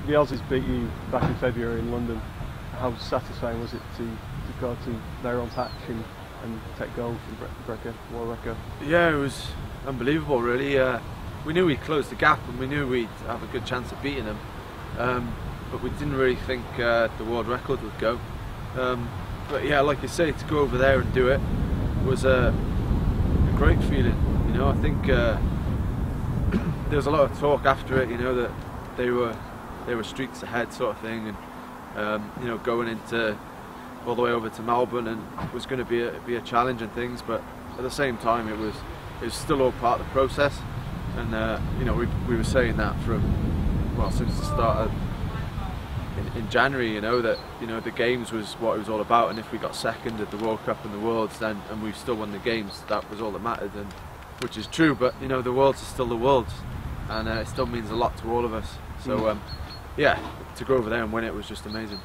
The Aussies beat you back in February in London. How satisfying was it to go to their own patch and take gold and break a world record? Yeah, it was unbelievable really. We knew we'd close the gap and we knew we'd have a good chance of beating them, but we didn't really think the world record would go. But yeah, like you say, to go over there and do it was a great feeling. You know, I think there was a lot of talk after it, you know, that they were streets ahead sort of thing, and you know, going into all the way over to Melbourne, and it was going to be a challenge and things, but at the same time it was still all part of the process. And you know, we were saying that from, well, since the start of in January, you know, that, you know, the games was what it was all about, and if we got second at the World Cup and the Worlds, then, and we still won the games, that was all that mattered, and which is true. But you know, the Worlds are still the Worlds, and it still means a lot to all of us. So yeah, to go over there and win it was just amazing.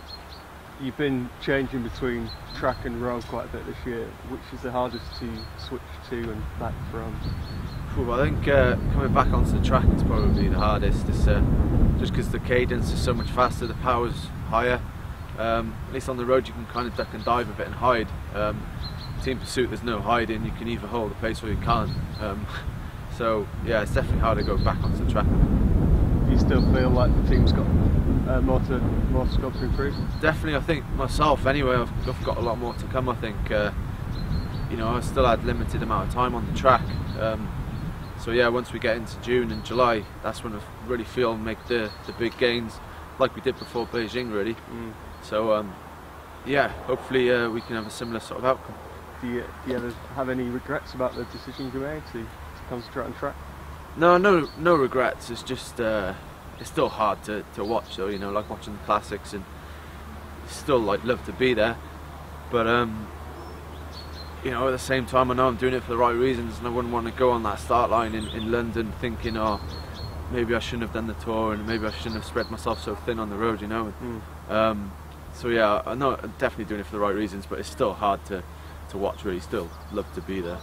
You've been changing between track and road quite a bit this year. Which is the hardest to switch to and back from? I think coming back onto the track is probably the hardest. It's just because the cadence is so much faster, the power's higher. At least on the road you can kind of duck and dive a bit and hide. Team pursuit, there's no hiding. You can either hold the pace or you can't. So yeah, it's definitely hard to go back onto the track. Do you still feel like the team's got more scope to improve? Definitely, I think myself anyway, I've got a lot more to come. I think you know, I still had limited amount of time on the track. So yeah, once we get into June and July, that's when I really feel and make the big gains, like we did before Beijing really. So yeah, hopefully we can have a similar sort of outcome. Do you ever have any regrets about the decision you made to concentrate on track? No regrets. It's just it's still hard to watch though, you know, like watching the classics, and still like love to be there, but you know, at the same time I know I'm doing it for the right reasons, and I wouldn't want to go on that start line in London thinking, oh, maybe I shouldn't have done the tour, and maybe I shouldn't have spread myself so thin on the road, you know. So yeah, I know I'm definitely doing it for the right reasons, but it's still hard to watch really. Still love to be there.